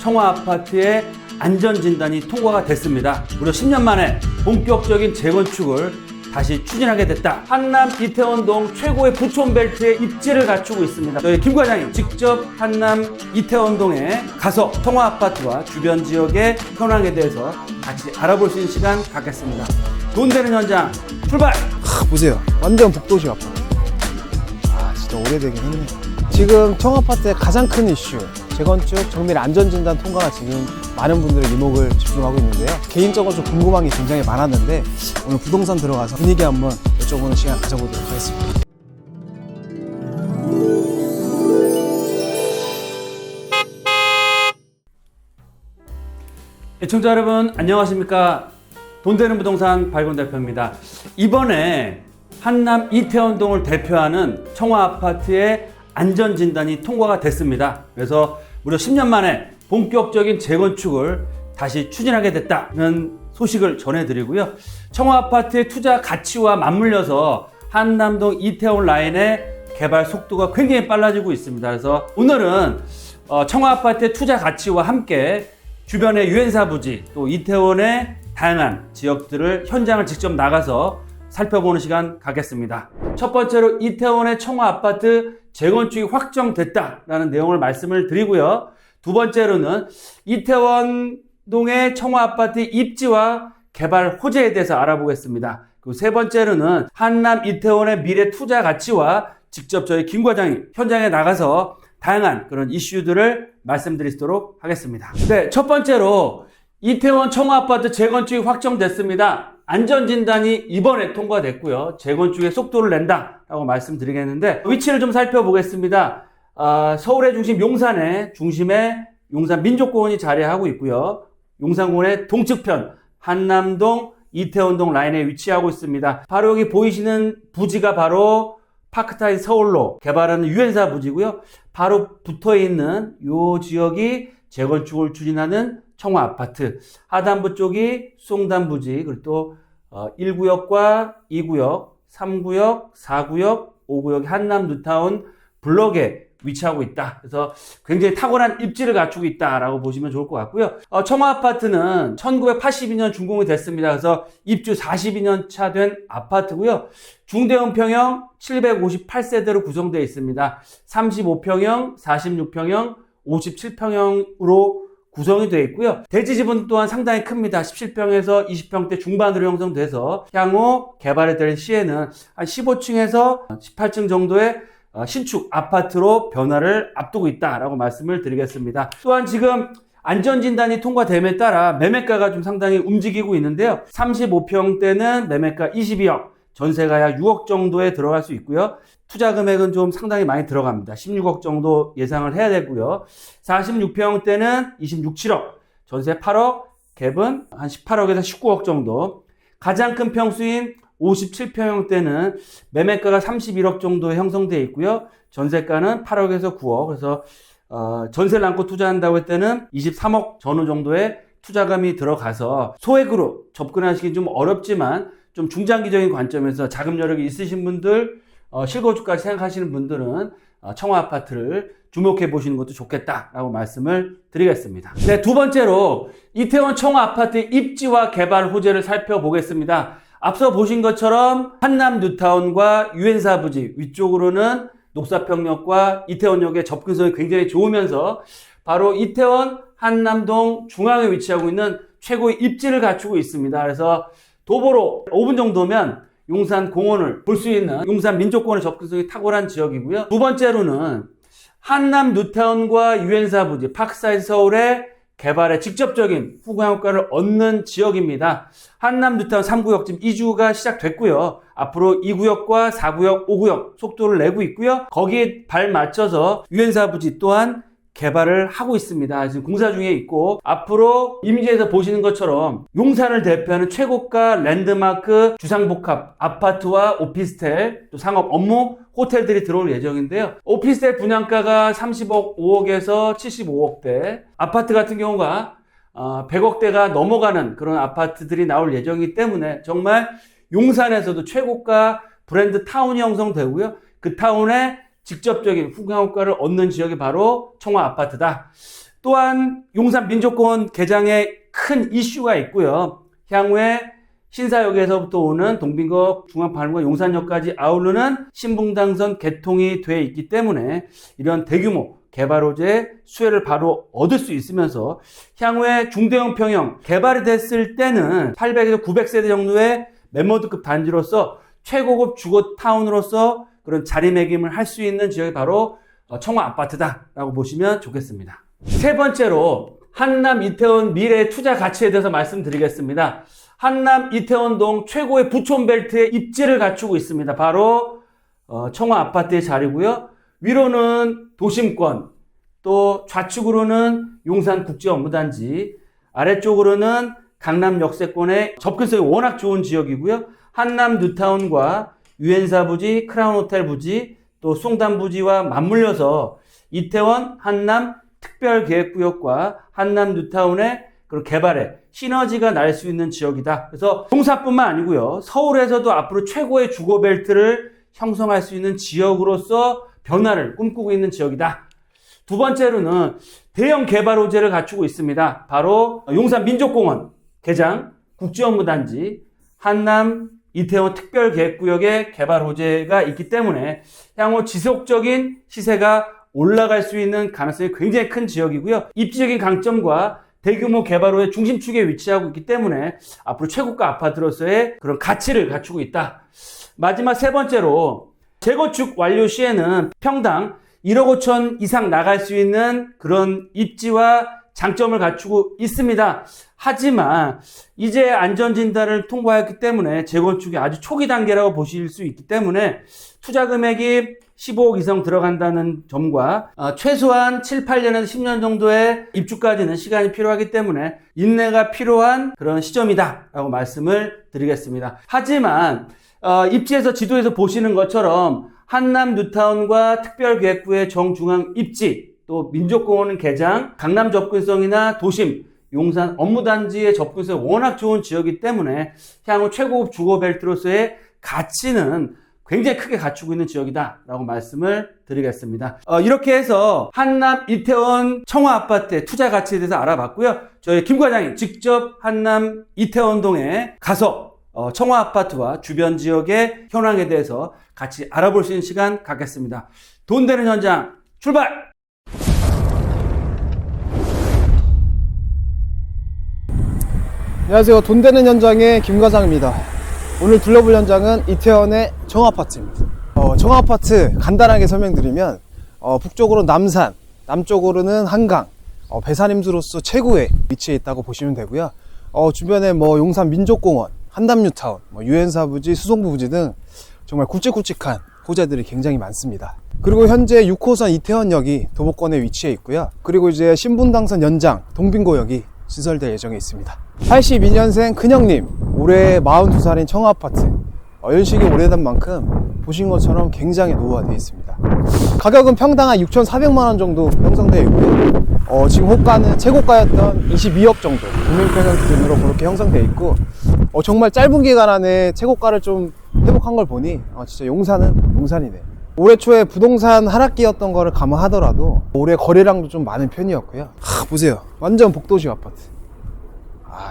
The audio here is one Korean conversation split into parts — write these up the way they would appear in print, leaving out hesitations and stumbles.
청화 아파트의 안전진단이 통과가 됐습니다. 무려 10년 만에 본격적인 재건축을 다시 추진하게 됐다. 한남 이태원동 최고의 부촌벨트의 입지를 갖추고 있습니다. 저희 김 과장님 직접 한남 이태원동에 가서 청화 아파트와 주변 지역의 현황에 대해서 같이 알아볼 수 있는 시간 갖겠습니다. 돈 되는 현장 출발! 보세요. 완전 복도식 아파트. 진짜 오래되긴 했네. 지금 청아파트의 가장 큰 이슈, 재건축, 정밀 안전진단 통과가 지금 많은 분들의 이목을 집중하고 있는데요. 개인적으로 좀 궁금한 게 굉장히 많았는데 오늘 부동산 들어가서 분위기 한번 여쭤보는 시간 가져보도록 하겠습니다. 시청자 여러분 안녕하십니까? 돈 되는 부동산 박윤 대표입니다. 이번에 한남 이태원동을 대표하는 청화 아파트의 안전진단이 통과가 됐습니다. 그래서 무려 10년 만에 본격적인 재건축을 다시 추진하게 됐다는 소식을 전해드리고요. 청화 아파트의 투자 가치와 맞물려서 한남동 이태원 라인의 개발 속도가 굉장히 빨라지고 있습니다. 그래서 오늘은 청화 아파트의 투자 가치와 함께 주변의 유엔사 부지 또 이태원의 다양한 지역들을 현장을 직접 나가서 살펴보는 시간 갖겠습니다. 첫 번째로 이태원의 청화 아파트 재건축이 확정됐다라는 내용을 말씀을 드리고요. 두 번째로는 이태원동의 청화 아파트 입지와 개발 호재에 대해서 알아보겠습니다. 그리고 세 번째로는 한남 이태원의 미래 투자 가치와 직접 저희 김 과장이 현장에 나가서 다양한 그런 이슈들을 말씀드리도록 하겠습니다. 네, 첫 번째로 이태원 청화 아파트 재건축이 확정됐습니다. 안전진단이 이번에 통과됐고요. 재건축의 속도를 낸다라고 말씀드리겠는데 위치를 좀 살펴보겠습니다. 서울의 중심 용산의 중심에 용산 민족공원이 자리하고 있고요. 용산공원의 동측편 한남동 이태원동 라인에 위치하고 있습니다. 바로 여기 보이시는 부지가 바로 파크타임 서울로 개발하는 유엔사 부지고요. 바로 붙어있는 이 지역이 재건축을 추진하는 청화 아파트, 하단부 쪽이 수송단 부지, 그리고 또 1구역과 2구역, 3구역, 4구역, 5구역이 한남 뉴타운 블럭에 위치하고 있다. 그래서 굉장히 탁월한 입지를 갖추고 있다라고 보시면 좋을 것 같고요. 청화 아파트는 1982년 준공이 됐습니다. 그래서 입주 42년 차 된 아파트고요. 중대음평형 758세대로 구성되어 있습니다. 35평형, 46평형, 57평형으로 구성이 되어 있고요. 대지 지분 또한 상당히 큽니다. 17평에서 20평대 중반으로 형성돼서 향후 개발이 될 시에는 한 15층에서 18층 정도의 신축 아파트로 변화를 앞두고 있다라고 말씀을 드리겠습니다. 또한 지금 안전진단이 통과됨에 따라 매매가가 좀 상당히 움직이고 있는데요. 35평대는 매매가 22억, 전세가 약 6억 정도에 들어갈 수 있고요. 투자 금액은 좀 상당히 많이 들어갑니다. 16억 정도 예상을 해야 되고요. 46평대는 26, 7억, 전세 8억, 갭은 한 18억에서 19억 정도. 가장 큰 평수인 57평형대는 매매가가 31억 정도에 형성되어 있고요. 전세가는 8억에서 9억. 그래서 전세를 안고 투자한다고 할 때는 23억 전후 정도의 투자금이 들어가서 소액으로 접근하시기 좀 어렵지만 좀 중장기적인 관점에서 자금 여력이 있으신 분들, 실거주까지 생각하시는 분들은 청화 아파트를 주목해 보시는 것도 좋겠다라고 말씀을 드리겠습니다. 네, 두 번째로 이태원 청화 아파트의 입지와 개발 호재를 살펴보겠습니다. 앞서 보신 것처럼 한남 뉴타운과 유엔사 부지 위쪽으로는 녹사평역과 이태원역의 접근성이 굉장히 좋으면서 바로 이태원 한남동 중앙에 위치하고 있는 최고의 입지를 갖추고 있습니다. 그래서 도보로 5분 정도면 용산 공원을 볼 수 있는 용산 민족공원의 접근성이 탁월한 지역이고요. 두 번째로는 한남 뉴타운과 유엔사 부지 파크사이드 서울의 개발에 직접적인 후광 효과를 얻는 지역입니다. 한남 뉴타운 3구역 지금 이주가 시작됐고요. 앞으로 2구역과 4구역, 5구역 속도를 내고 있고요. 거기에 발 맞춰서 유엔사 부지 또한 개발을 하고 있습니다. 지금 공사 중에 있고 앞으로 이미지에서 보시는 것처럼 용산을 대표하는 최고가 랜드마크 주상복합 아파트와 오피스텔 또 상업 업무 호텔들이 들어올 예정인데요. 오피스텔 분양가가 30억 5억에서 75억대, 아파트 같은 경우가 100억대가 넘어가는 그런 아파트들이 나올 예정이기 때문에 정말 용산에서도 최고가 브랜드 타운이 형성되고요. 그 타운에 직접적인 후광 효과를 얻는 지역이 바로 청화 아파트다. 또한 용산 민족공원 개장에 큰 이슈가 있고요. 향후에 신사역에서부터 오는 동빙거, 중앙발과 용산역까지 아우르는 신분당선 개통이 돼 있기 때문에 이런 대규모 개발 호재의 수혜를 바로 얻을 수 있으면서 향후에 중대형 평형 개발이 됐을 때는 800에서 900세대 정도의 멤버드급 단지로서 최고급 주거타운으로서 그런 자리매김을 할 수 있는 지역이 바로 청화 아파트다라고 보시면 좋겠습니다. 세 번째로 한남 이태원 미래 투자 가치에 대해서 말씀드리겠습니다. 한남 이태원동 최고의 부촌벨트의 입지를 갖추고 있습니다. 바로 청화 아파트의 자리고요. 위로는 도심권, 또 좌측으로는 용산국제업무단지, 아래쪽으로는 강남 역세권의 접근성이 워낙 좋은 지역이고요. 한남 뉴타운과 유엔사 부지, 크라운호텔 부지, 또 송담 부지와 맞물려서 이태원 한남 특별계획구역과 한남 뉴타운의 그런 개발에 시너지가 날 수 있는 지역이다. 그래서 동사뿐만 아니고요. 서울에서도 앞으로 최고의 주거벨트를 형성할 수 있는 지역으로서 변화를 꿈꾸고 있는 지역이다. 두 번째로는 대형 개발 호재를 갖추고 있습니다. 바로 용산 민족공원 개장, 국제업무단지, 한남 이태원 특별계획구역의 개발 호재가 있기 때문에 향후 지속적인 시세가 올라갈 수 있는 가능성이 굉장히 큰 지역이고요. 입지적인 강점과 대규모 개발로의 중심축에 위치하고 있기 때문에 앞으로 최고가 아파트로서의 그런 가치를 갖추고 있다. 마지막 세 번째로 재건축 완료 시에는 평당 1억 5천 이상 나갈 수 있는 그런 입지와 장점을 갖추고 있습니다. 하지만 이제 안전진단을 통과했기 때문에 재건축이 아주 초기 단계라고 보실 수 있기 때문에 투자 금액이 15억 이상 들어간다는 점과 최소한 7, 8년에서 10년 정도의 입주까지는 시간이 필요하기 때문에 인내가 필요한 그런 시점이다 라고 말씀을 드리겠습니다. 하지만 입지에서 지도에서 보시는 것처럼 한남 뉴타운과 특별계획구의 정중앙 입지, 또 민족공원 개장, 강남 접근성이나 도심, 용산 업무단지의 접근성이 워낙 좋은 지역이기 때문에 향후 최고급 주거벨트로서의 가치는 굉장히 크게 갖추고 있는 지역이다 라고 말씀을 드리겠습니다. 이렇게 해서 한남 이태원 청화 아파트의 투자 가치에 대해서 알아봤고요. 저희 김 과장이 직접 한남 이태원동에 가서 청화 아파트와 주변 지역의 현황에 대해서 같이 알아볼 수 있는 시간 갖겠습니다. 돈 되는 현장 출발! 안녕하세요. 돈 되는 현장의 김 과장입니다. 오늘 둘러볼 현장은 이태원의 청아파트입니다. 청아파트 간단하게 설명드리면 북쪽으로는 남산, 남쪽으로는 한강, 배산임수로서 최고의 위치에 있다고 보시면 되고요. 주변에 용산 민족공원, 한남 뉴타운, 유엔사 부지, 수송부 부지 등 정말 굵직굵직한 호재들이 굉장히 많습니다. 그리고 현재 6호선 이태원역이 도보권에 위치해 있고요. 그리고 이제 신분당선 연장 동빙고역이 신설될 예정에 있습니다. 82년생 큰형님, 올해 42살인 청아아파트. 연식이 오래된 만큼 보신 것처럼 굉장히 노후화되어 있습니다. 가격은 평당 한 6,400만원 정도 형성되어 있고요. 지금 호가는 최고가였던 22억 정도 국민평형 기준으로 그렇게 형성되어 있고, 정말 짧은 기간 안에 최고가를 좀 회복한 걸 보니 진짜 용산은 용산이네. 올해 초에 부동산 하락기였던 거를 감안하더라도 올해 거래량도 좀 많은 편이었고요. 보세요, 완전 복도식 아파트.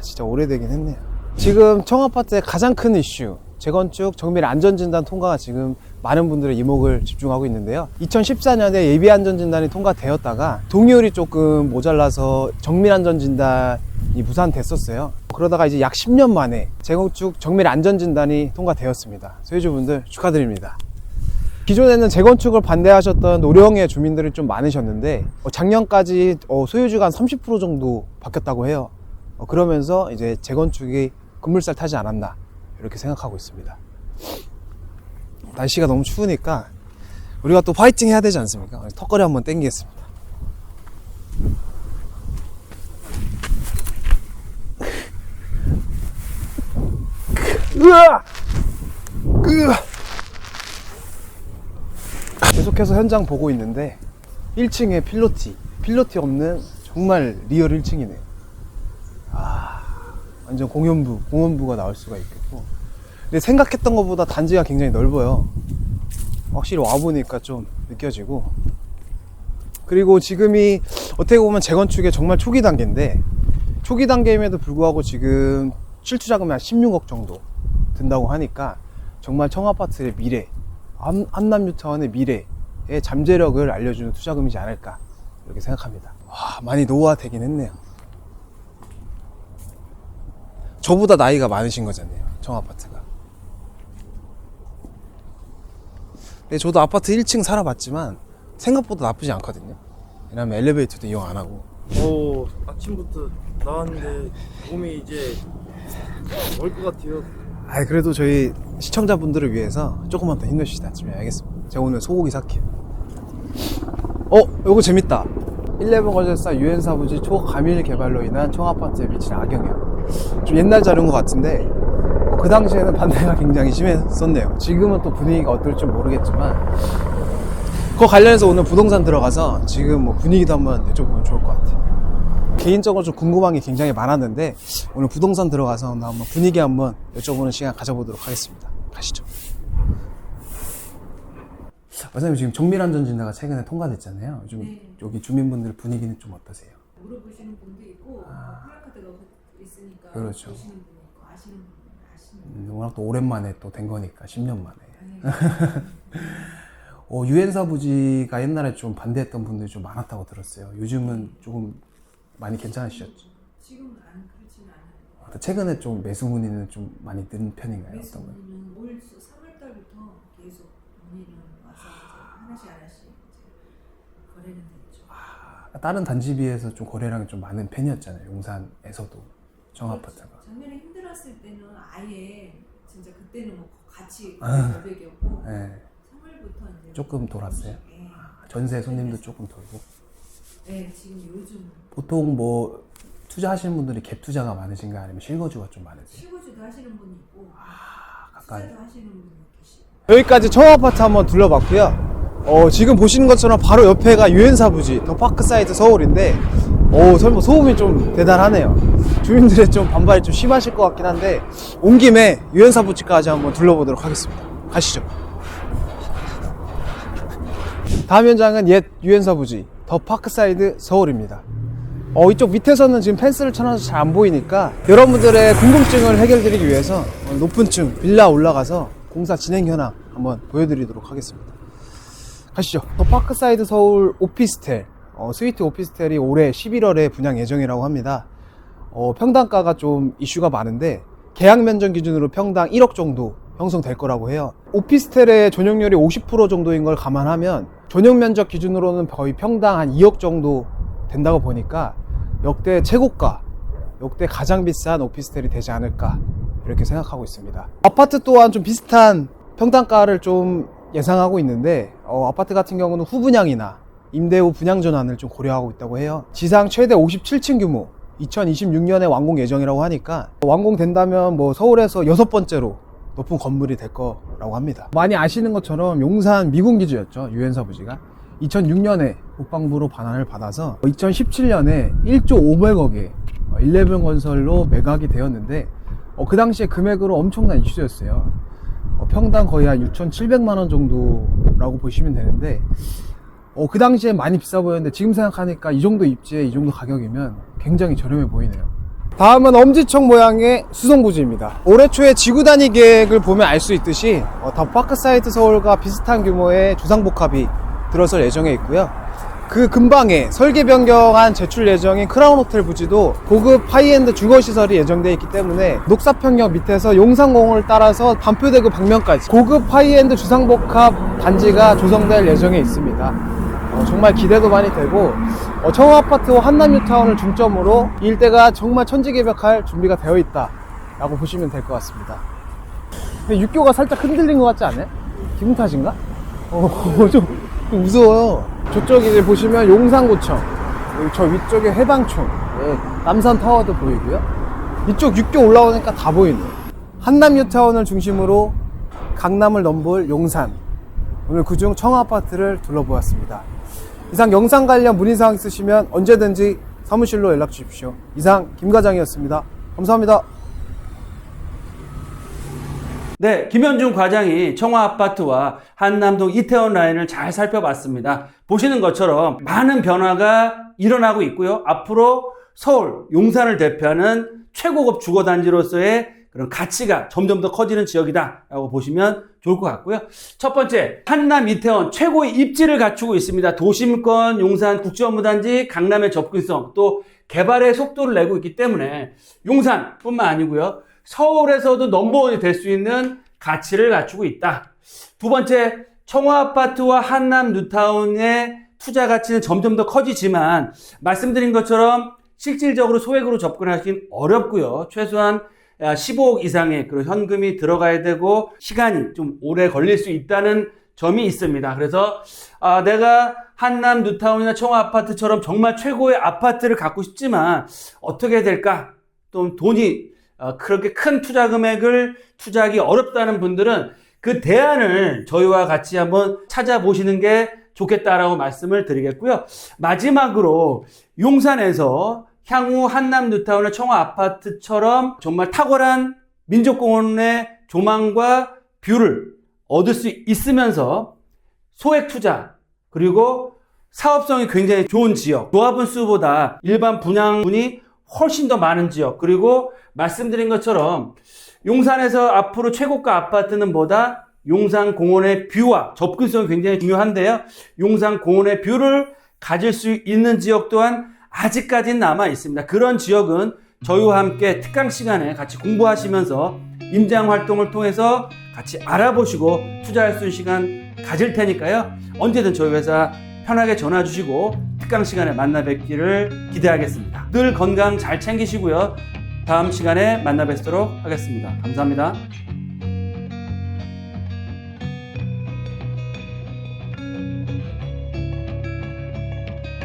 진짜 오래되긴 했네요. 지금 청아파트의 가장 큰 이슈, 재건축 정밀 안전진단 통과가 지금 많은 분들의 이목을 집중하고 있는데요. 2014년에 예비안전진단이 통과되었다가 동의율이 조금 모자라서 정밀 안전진단이 무산됐었어요. 그러다가 이제 약 10년 만에 재건축 정밀 안전진단이 통과되었습니다. 소유주분들 축하드립니다. 기존에는 재건축을 반대하셨던 노령의 주민들이 좀 많으셨는데 작년까지 소유주가 한 30% 정도 바뀌었다고 해요. 그러면서 이제 재건축이 급물살 타지 않았나 이렇게 생각하고 있습니다. 날씨가 너무 추우니까 우리가 또 파이팅 해야 되지 않습니까? 턱걸이 한번 당기겠습니다. 계속해서 현장 보고 있는데 1층에 필로티 없는 정말 리얼 1층이네. 완전 공원부가 나올 수가 있겠고, 근데 생각했던 것보다 단지가 굉장히 넓어요. 확실히 와보니까 좀 느껴지고, 그리고 지금이 어떻게 보면 재건축의 정말 초기 단계인데, 초기 단계임에도 불구하고 지금 실투 자금이 한 16억 정도 든다고 하니까 정말 청아파트의 미래, 한남 뉴타운의 미래의 잠재력을 알려주는 투자금이지 않을까 이렇게 생각합니다. 와, 많이 노후화되긴 했네요. 저보다 나이가 많으신 거잖아요, 청아파트가. 근데 저도 아파트 1층 살아봤지만 생각보다 나쁘지 않거든요. 왜냐면 엘리베이터도 이용 안 하고. 아침부터 나왔는데 몸이 이제 올 것 같아요. 그래도 저희 시청자분들을 위해서 조금만 더 힘내주시다. 알겠습니다. 제가 오늘 소고기 살게요. 요거 재밌다. 11 건설사 유엔사부지 초가밀 개발로 인한 청아파트에 미친 악영향. 좀 옛날 자료인 것 같은데, 그 당시에는 반대가 굉장히 심했었네요. 지금은 또 분위기가 어떨지 모르겠지만, 그거 관련해서 오늘 부동산 들어가서 지금 뭐 분위기도 한번 여쭤보면 좋을 것 같아요. 개인적으로 좀 궁금한 게 굉장히 많았는데, 오늘 부동산 들어가서 한번 분위기 한번 여쭤보는 시간 가져보도록 하겠습니다. 가시죠. 원장님, 지금 정밀안전진단가 최근에 통과됐잖아요. 요즘 네. 여기 주민분들 분위기는 좀 어떠세요? 물어보시는 분도 있고 플래카드가 있으니까 그렇죠. 보시는 분이 있고 아시는 분은 아시는 분. 워낙 또 오랜만에 또 된 거니까 10년 만에. 네. 유엔사 부지가 옛날에 좀 반대했던 분들이 좀 많았다고 들었어요. 요즘은 조금 많이 괜찮으셨죠? 지금은 그렇지는 않아요. 최근에 좀 매수 문의는 좀 많이 는 편인가요? 매수 어떤 거요? 문의는 올 3월 달부터 계속 문의는 와서 이제 하나씩 이제 거래는 됐죠. 다른 단지 비해서 좀 거래량이 좀 많은 편이었잖아요. 용산에서도 청아파트가. 작년에 힘들었을 때는 아예 진짜 그때는 뭐 같이 여백이었고 네. 3월부터 이제 조금 돌았어요? 네. 전세 손님도 조금 돌고. 네, 지금 요즘 보통 뭐 투자하시는 분들이 갭 투자가 많으신가 아니면 실거주가 좀 많으세요? 실거주도 하시는 분이 있고 가까이. 투자도 하시는 분이 계시고. 여기까지 청아파트 한번 둘러봤고요. 지금 보시는 것처럼 바로 옆에가 유엔사 부지 더 파크사이드 서울인데, 설마 소음이 좀 대단하네요. 주민들의 좀 반발이 좀 심하실 것 같긴 한데, 온 김에 유엔사 부지까지 한번 둘러보도록 하겠습니다. 가시죠. 다음 현장은 옛 유엔사 부지 더 파크사이드 서울입니다. 이쪽 밑에서는 지금 펜스를 쳐놔서 잘 안 보이니까 여러분들의 궁금증을 해결드리기 위해서 높은 층 빌라 올라가서 공사 진행 현황 한번 보여드리도록 하겠습니다. 가시죠. 더 파크사이드 서울 오피스텔, 스위트 오피스텔이 올해 11월에 분양 예정이라고 합니다. 평당가가 좀 이슈가 많은데 계약 면적 기준으로 평당 1억 정도 형성될 거라고 해요. 오피스텔의 전용률이 50% 정도인 걸 감안하면 전용 면적 기준으로는 거의 평당 한 2억 정도 된다고 보니까 역대 최고가, 역대 가장 비싼 오피스텔이 되지 않을까 이렇게 생각하고 있습니다. 아파트 또한 좀 비슷한 평당가를 좀 예상하고 있는데, 아파트 같은 경우는 후분양이나 임대 후 분양 전환을 좀 고려하고 있다고 해요. 지상 최대 57층 규모, 2026년에 완공 예정이라고 하니까 완공된다면 뭐 서울에서 6번째로 높은 건물이 될 거라고 합니다. 많이 아시는 것처럼 용산 미군기지였죠, 유엔사 부지가. 2006년에 국방부로 반환을 받아서 2017년에 1조 500억에 11 건설로 매각이 되었는데, 그 당시에 금액으로 엄청난 이슈였어요. 평당 거의 한 6,700만 원 정도라고 보시면 되는데, 그 당시에 많이 비싸 보였는데 지금 생각하니까 이 정도 입지에 이 정도 가격이면 굉장히 저렴해 보이네요. 다음은 엄지척 모양의 수성부지입니다. 올해 초에 지구 단위 계획을 보면 알 수 있듯이 더 파크사이드 서울과 비슷한 규모의 주상복합이 들어설 예정에 있고요. 그 근방에 설계 변경한 제출 예정인 크라운 호텔 부지도 고급 하이엔드 주거시설이 예정되어 있기 때문에 녹사평역 밑에서 용산공원을 따라서 반포대교 방면까지 고급 하이엔드 주상복합 단지가 조성될 예정에 있습니다. 정말 기대도 많이 되고, 청아파트와 한남뉴타운을 중점으로 이 일대가 정말 천지개벽할 준비가 되어 있다 라고 보시면 될 것 같습니다. 근데 육교가 살짝 흔들린 것 같지 않아요? 기분 탓인가? 좀 무서워요. 저쪽에 이제 보시면 용산구청, 저 위쪽에 해방촌, 남산타워도 보이고요. 이쪽 육교 올라오니까 다 보이네요. 한남뉴타운을 중심으로 강남을 넘볼 용산, 오늘 그중 청아파트를 둘러보았습니다. 이상 영상 관련 문의사항 있으시면 언제든지 사무실로 연락 주십시오. 이상 김과장이었습니다. 감사합니다. 네, 김현중 과장이 청화아파트와 한남동 이태원 라인을 잘 살펴봤습니다. 보시는 것처럼 많은 변화가 일어나고 있고요. 앞으로 서울, 용산을 대표하는 최고급 주거단지로서의 그런 가치가 점점 더 커지는 지역이다라고 보시면 좋을 것 같고요. 첫 번째, 한남 이태원 최고의 입지를 갖추고 있습니다. 도심권, 용산 국제업무단지, 강남의 접근성, 또 개발의 속도를 내고 있기 때문에 용산뿐만 아니고요. 서울에서도 넘버원이 될 수 있는 가치를 갖추고 있다. 두 번째, 청화아파트와 한남 뉴타운의 투자 가치는 점점 더 커지지만 말씀드린 것처럼 실질적으로 소액으로 접근하기는 어렵고요. 최소한 15억 이상의 그런 현금이 들어가야 되고 시간이 좀 오래 걸릴 수 있다는 점이 있습니다. 그래서 내가 한남 뉴타운이나 청화아파트처럼 정말 최고의 아파트를 갖고 싶지만 어떻게 해야 될까? 또 돈이 그렇게 큰 투자 금액을 투자하기 어렵다는 분들은 그 대안을 저희와 같이 한번 찾아보시는 게 좋겠다라고 말씀을 드리겠고요. 마지막으로 용산에서 향후 한남 뉴타운의 청화아파트처럼 정말 탁월한 민족공원의 조망과 뷰를 얻을 수 있으면서 소액 투자 그리고 사업성이 굉장히 좋은 지역, 조합원 수보다 일반 분양분이 훨씬 더 많은 지역, 그리고 말씀드린 것처럼 용산에서 앞으로 최고가 아파트는 뭐다? 용산공원의 뷰와 접근성이 굉장히 중요한데요. 용산공원의 뷰를 가질 수 있는 지역 또한 아직까지는 남아 있습니다. 그런 지역은 저희와 함께 특강 시간에 같이 공부하시면서 임장 활동을 통해서 같이 알아보시고 투자할 수 있는 시간 가질 테니까요. 언제든 저희 회사 편하게 전화 주시고 특강 시간에 만나 뵙기를 기대하겠습니다. 늘 건강 잘 챙기시고요. 다음 시간에 만나 뵙도록 하겠습니다. 감사합니다.